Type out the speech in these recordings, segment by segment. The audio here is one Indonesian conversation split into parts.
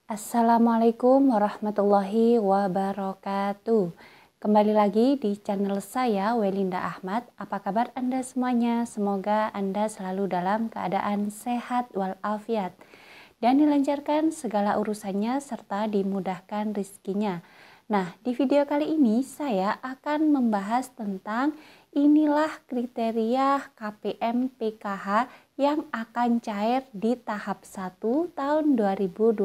Assalamualaikum warahmatullahi wabarakatuh. Kembali lagi di channel saya, Welinda Ahmad. Apa kabar Anda semuanya? Semoga Anda selalu dalam keadaan sehat walafiat dan dilancarkan segala urusannya serta dimudahkan rezekinya. Nah, di video kali ini saya akan membahas tentang inilah kriteria KPM PKH yang akan cair di tahap 1 tahun 2022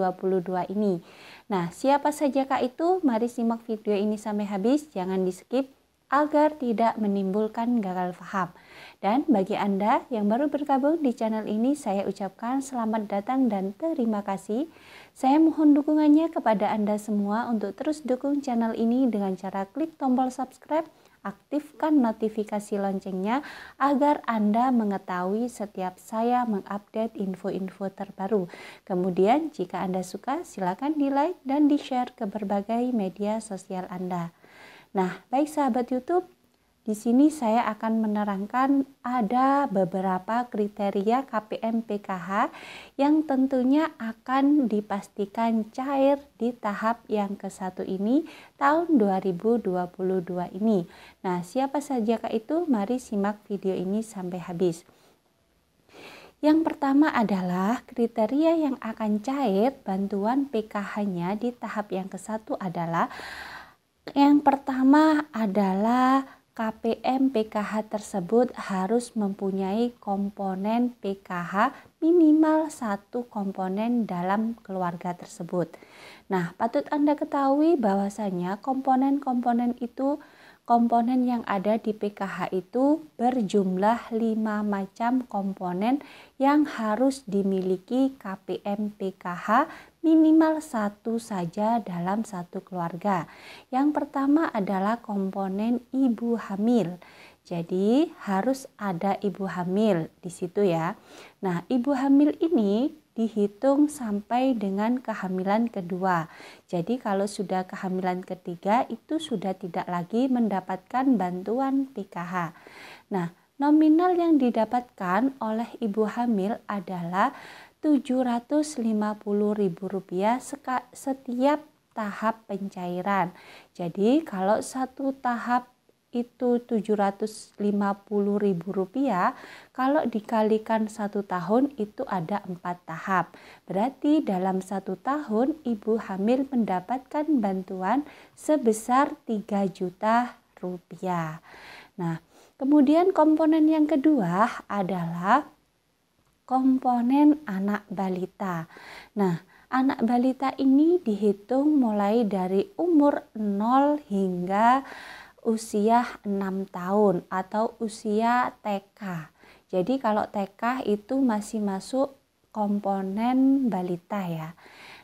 ini. Nah, siapa saja Kak itu? Mari simak video ini sampai habis, jangan di-skip agar tidak menimbulkan gagal paham. Dan bagi Anda yang baru bergabung di channel ini, saya ucapkan selamat datang dan terima kasih. Saya mohon dukungannya kepada Anda semua untuk terus dukung channel ini dengan cara klik tombol subscribe, aktifkan notifikasi loncengnya agar Anda mengetahui setiap saya mengupdate info-info terbaru. Kemudian jika Anda suka, silakan di-like dan di-share ke berbagai media sosial Anda. Nah, baik sahabat YouTube, di sini saya akan menerangkan ada beberapa kriteria KPM PKH yang tentunya akan dipastikan cair di tahap yang ke-1 ini tahun 2022 ini. Nah, siapa saja Kak itu? Mari simak video ini sampai habis. Yang pertama adalah kriteria yang akan cair bantuan PKH-nya di tahap yang ke-1 adalah yang pertama adalah KPM PKH tersebut harus mempunyai komponen PKH minimal 1 komponen dalam keluarga tersebut. Nah, patut Anda ketahui bahwasanya komponen-komponen yang ada di PKH itu berjumlah 5 macam komponen yang harus dimiliki KPM PKH minimal 1 saja dalam satu keluarga. Yang pertama adalah komponen ibu hamil. Jadi harus ada ibu hamil di situ ya. Nah, ibu hamil ini dihitung sampai dengan kehamilan kedua. Jadi kalau sudah kehamilan ketiga itu sudah tidak lagi mendapatkan bantuan PKH. Nah, nominal yang didapatkan oleh ibu hamil adalah Rp750.000 setiap tahap pencairan. Jadi kalau satu tahap itu Rp750.000, kalau dikalikan 1 tahun itu ada 4 tahap. Berarti dalam 1 tahun ibu hamil mendapatkan bantuan sebesar Rp3 juta. Nah, kemudian komponen yang kedua adalah komponen anak balita. Nah, anak balita ini dihitung mulai dari umur 0 hingga usia 6 tahun atau usia TK. Jadi kalau TK itu masih masuk komponen balita ya.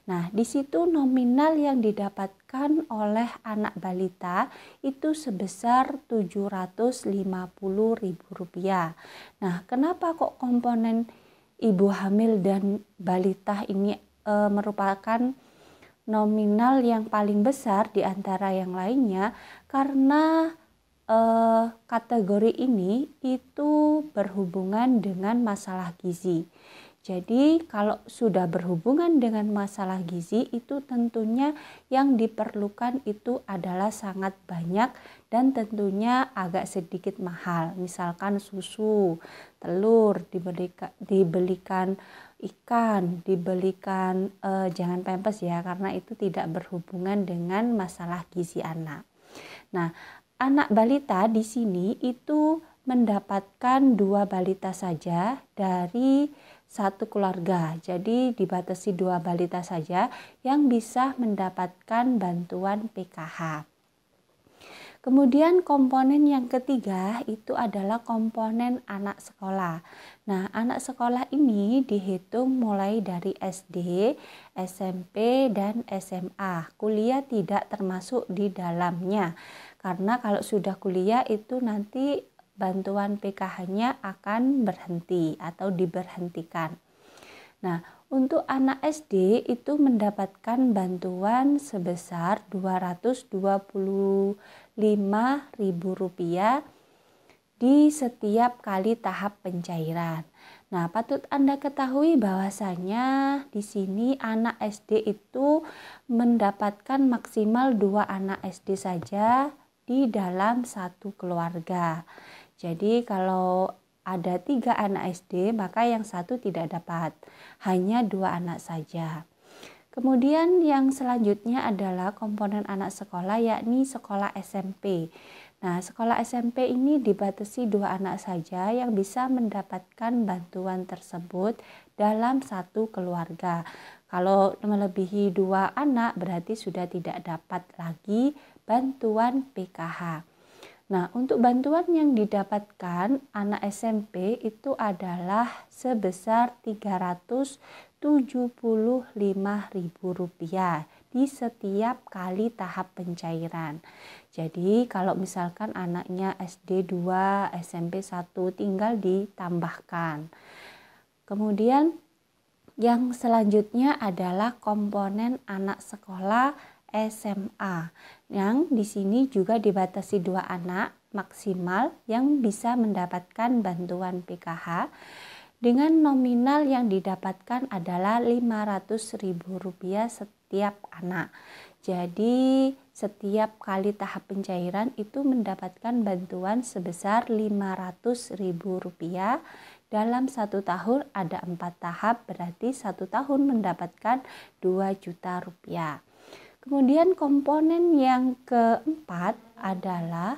Nah, di situ nominal yang didapatkan oleh anak balita itu sebesar Rp750.000. Nah, kenapa kok komponen ibu hamil dan balita ini merupakan nominal yang paling besar di antara yang lainnya? Karena kategori ini itu berhubungan dengan masalah gizi. Jadi kalau sudah berhubungan dengan masalah gizi itu tentunya yang diperlukan itu adalah sangat banyak dan tentunya agak sedikit mahal. Misalkan susu, telur, dibelikan ikan, dibelikan jangan pempes ya, karena itu tidak berhubungan dengan masalah gizi anak. Nah, anak balita di sini itu mendapatkan 2 balita saja dari satu keluarga. Jadi dibatasi 2 balita saja yang bisa mendapatkan bantuan PKH. Kemudian komponen yang ketiga itu adalah komponen anak sekolah. Nah, anak sekolah ini dihitung mulai dari SD, SMP, dan SMA. Kuliah tidak termasuk di dalamnya. Karena kalau sudah kuliah itu nanti bantuan PKH-nya akan berhenti atau diberhentikan. Nah, untuk anak SD itu mendapatkan bantuan sebesar Rp225.000 di setiap kali tahap pencairan. Nah, patut Anda ketahui bahwasanya di sini anak SD itu mendapatkan maksimal 2 anak SD saja di dalam satu keluarga. Jadi kalau ada 3 anak SD, maka yang satu tidak dapat, hanya 2 anak saja. Kemudian yang selanjutnya adalah komponen anak sekolah, yakni sekolah SMP. Nah, sekolah SMP ini dibatasi 2 anak saja yang bisa mendapatkan bantuan tersebut dalam satu keluarga. Kalau melebihi 2 anak berarti sudah tidak dapat lagi bantuan PKH. Nah, untuk bantuan yang didapatkan anak SMP itu adalah sebesar Rp375.000 di setiap kali tahap pencairan. Jadi, kalau misalkan anaknya SD 2, SMP 1 tinggal ditambahkan. Kemudian yang selanjutnya adalah komponen anak sekolah SMA, yang di sini juga dibatasi 2 anak maksimal yang bisa mendapatkan bantuan PKH dengan nominal yang didapatkan adalah Rp500.000 setiap anak. Jadi setiap kali tahap pencairan itu mendapatkan bantuan sebesar Rp500.000. Dalam 1 tahun ada 4 tahap, berarti 1 tahun mendapatkan Rp2 juta. Kemudian komponen yang keempat adalah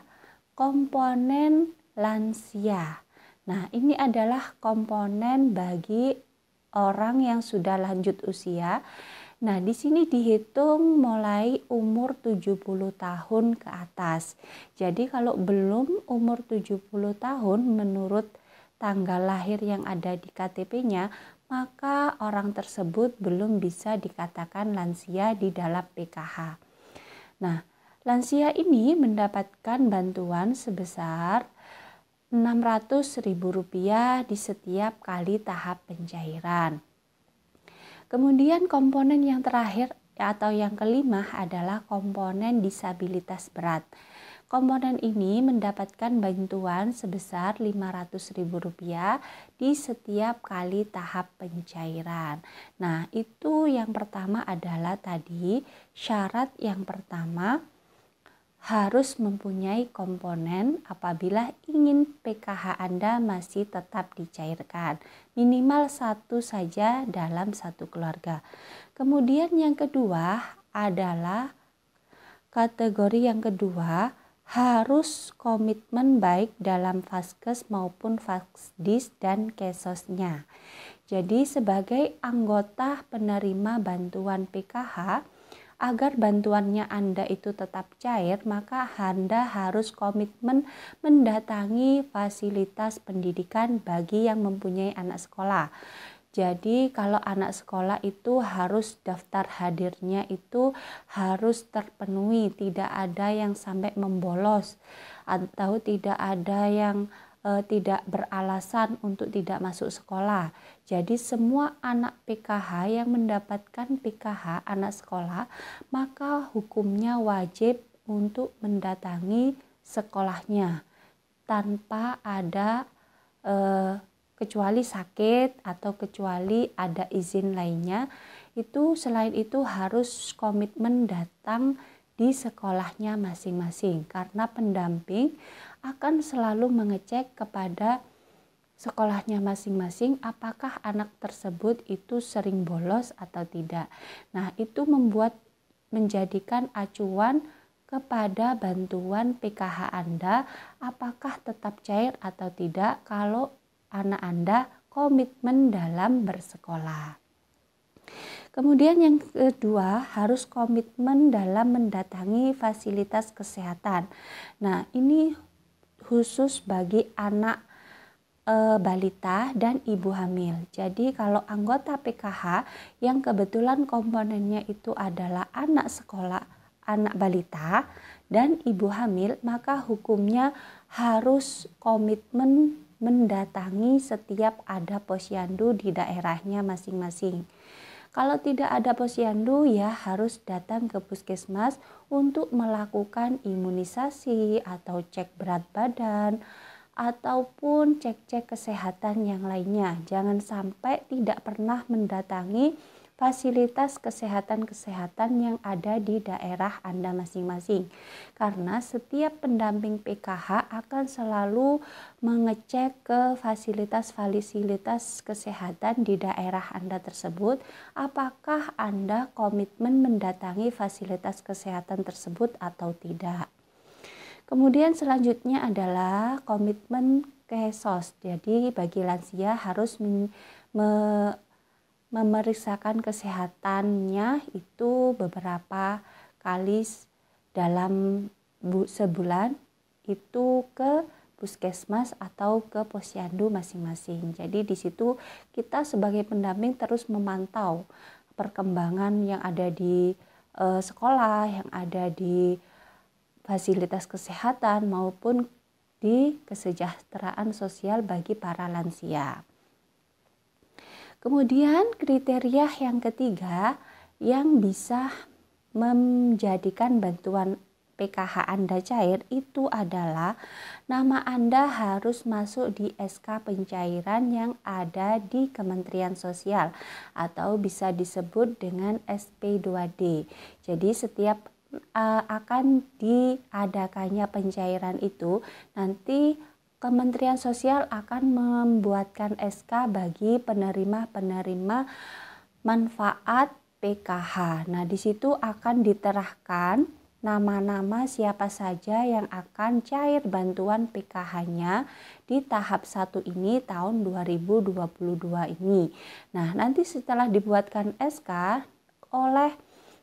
komponen lansia. Nah, ini adalah komponen bagi orang yang sudah lanjut usia. Nah, di sini dihitung mulai umur 70 tahun ke atas. Jadi kalau belum umur 70 tahun menurut tanggal lahir yang ada di KTP-nya, maka orang tersebut belum bisa dikatakan lansia di dalam PKH. Nah, lansia ini mendapatkan bantuan sebesar Rp600.000 di setiap kali tahap pencairan. Kemudian komponen yang terakhir atau yang kelima adalah komponen disabilitas berat. Komponen ini mendapatkan bantuan sebesar Rp500.000 di setiap kali tahap pencairan. Nah, itu yang pertama adalah tadi syarat yang pertama harus mempunyai komponen apabila ingin PKH Anda masih tetap dicairkan. Minimal 1 saja dalam 1 keluarga. Kemudian yang kedua adalah kategori yang kedua harus komitmen baik dalam Vaskes maupun Vaksdis dan Kesosnya. Jadi sebagai anggota penerima bantuan PKH, agar bantuannya Anda itu tetap cair, maka Anda harus komitmen mendatangi fasilitas pendidikan bagi yang mempunyai anak sekolah. Jadi kalau anak sekolah itu harus daftar hadirnya itu harus terpenuhi, tidak ada yang sampai membolos atau tidak ada yang tidak beralasan untuk tidak masuk sekolah. Jadi semua anak PKH yang mendapatkan PKH anak sekolah, maka hukumnya wajib untuk mendatangi sekolahnya tanpa ada kecuali sakit atau kecuali ada izin lainnya. Itu selain itu harus komitmen datang di sekolahnya masing-masing, karena pendamping akan selalu mengecek kepada sekolahnya masing-masing apakah anak tersebut itu sering bolos atau tidak. Nah, itu menjadikan acuan kepada bantuan PKH Anda apakah tetap cair atau tidak kalau anak Anda komitmen dalam bersekolah. Kemudian yang kedua harus komitmen dalam mendatangi fasilitas kesehatan. Nah, ini khusus bagi anak balita dan ibu hamil. Jadi kalau anggota PKH yang kebetulan komponennya itu adalah anak sekolah, anak balita dan ibu hamil, maka hukumnya harus komitmen mendatangi setiap ada posyandu di daerahnya masing-masing. Kalau tidak ada posyandu, ya harus datang ke puskesmas untuk melakukan imunisasi atau cek berat badan ataupun cek-cek kesehatan yang lainnya. Jangan sampai tidak pernah mendatangi fasilitas kesehatan-kesehatan yang ada di daerah Anda masing-masing. Karena setiap pendamping PKH akan selalu mengecek ke fasilitas-fasilitas kesehatan di daerah Anda tersebut, apakah Anda komitmen mendatangi fasilitas kesehatan tersebut atau tidak. Kemudian selanjutnya adalah komitmen kesos. Jadi bagi lansia harus memeriksakan kesehatannya itu beberapa kali dalam sebulan itu ke puskesmas atau ke posyandu masing-masing. Jadi di situ kita sebagai pendamping terus memantau perkembangan yang ada di sekolah, yang ada di fasilitas kesehatan maupun di kesejahteraan sosial bagi para lansia. Kemudian kriteria yang ketiga yang bisa menjadikan bantuan PKH Anda cair itu adalah nama Anda harus masuk di SK pencairan yang ada di Kementerian Sosial atau bisa disebut dengan SP2D. Jadi setiap akan diadakannya pencairan itu nanti Kementerian Sosial akan membuatkan SK bagi penerima-penerima manfaat PKH. Nah, di situ akan diterahkan nama-nama siapa saja yang akan cair bantuan PKH-nya di tahap 1 ini tahun 2022 ini. Nah, nanti setelah dibuatkan SK oleh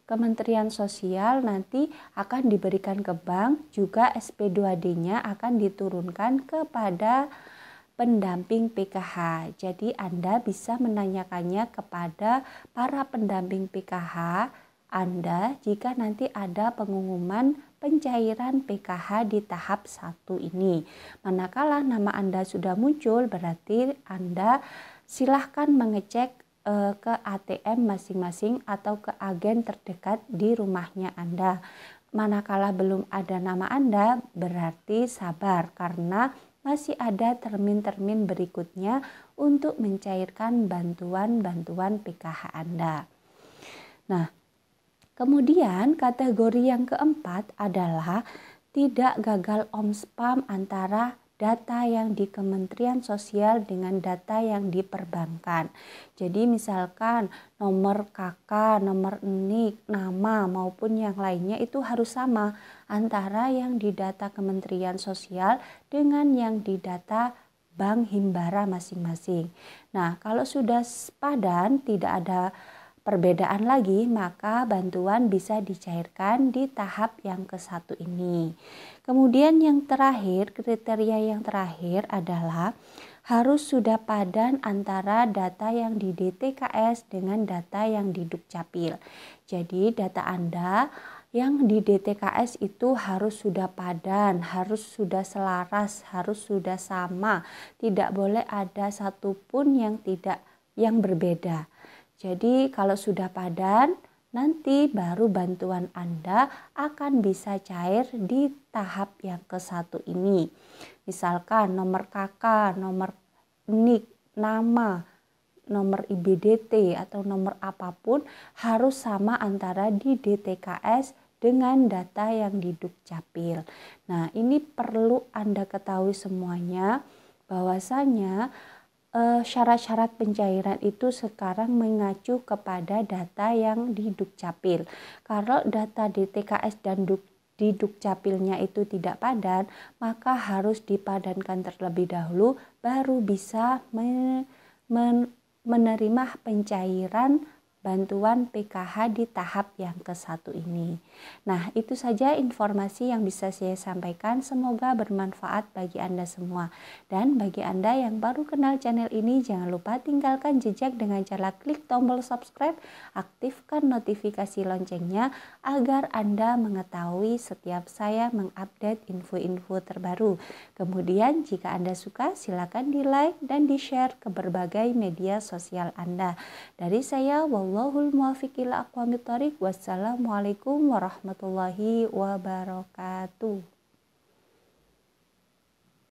Kementerian Sosial nanti akan diberikan ke bank, juga SP2D-nya akan diturunkan kepada pendamping PKH. Jadi Anda bisa menanyakannya kepada para pendamping PKH Anda jika nanti ada pengumuman pencairan PKH di tahap 1 ini. Manakala nama Anda sudah muncul, berarti Anda silahkan mengecek ke ATM masing-masing atau ke agen terdekat di rumahnya Anda. Manakala belum ada nama Anda, berarti sabar karena masih ada termin-termin berikutnya untuk mencairkan bantuan-bantuan PKH Anda. Nah, kemudian kategori yang keempat adalah tidak gagal omspam antara data yang di Kementerian Sosial dengan data yang di perbankan. Jadi misalkan nomor KK, nomor NIK, nama maupun yang lainnya itu harus sama antara yang di data Kementerian Sosial dengan yang di data Bank Himbara masing-masing. Nah, kalau sudah sepadan, tidak ada perbedaan lagi, maka bantuan bisa dicairkan di tahap yang ke-1 ini. Kemudian yang terakhir, kriteria yang terakhir adalah harus sudah padan antara data yang di DTKS dengan data yang di Dukcapil. Jadi data Anda yang di DTKS itu harus sudah padan, harus sudah selaras, harus sudah sama. Tidak boleh ada satupun yang berbeda. Jadi kalau sudah padan, nanti baru bantuan Anda akan bisa cair di tahap yang ke-1 ini. Misalkan nomor KK, nomor NIK, nama, nomor IBDT atau nomor apapun harus sama antara di DTKS dengan data yang di Dukcapil. Nah, ini perlu Anda ketahui semuanya bahwasanya syarat-syarat pencairan itu sekarang mengacu kepada data yang di Dukcapil. Kalau data DTKS dan di Dukcapilnya itu tidak padan, maka harus dipadankan terlebih dahulu baru bisa menerima pencairan bantuan PKH di tahap yang ke-1 ini. Nah, itu saja informasi yang bisa saya sampaikan. Semoga bermanfaat bagi Anda semua. Dan bagi Anda yang baru kenal channel ini, jangan lupa tinggalkan jejak dengan cara klik tombol subscribe, aktifkan notifikasi loncengnya agar Anda mengetahui setiap saya mengupdate info-info terbaru. Kemudian jika Anda suka, silakan di-like dan di-share ke berbagai media sosial Anda. Dari saya, wallahul muwaffiq ila aqwamit thoriq. Wassalamualaikum warahmatullahi wabarakatuh.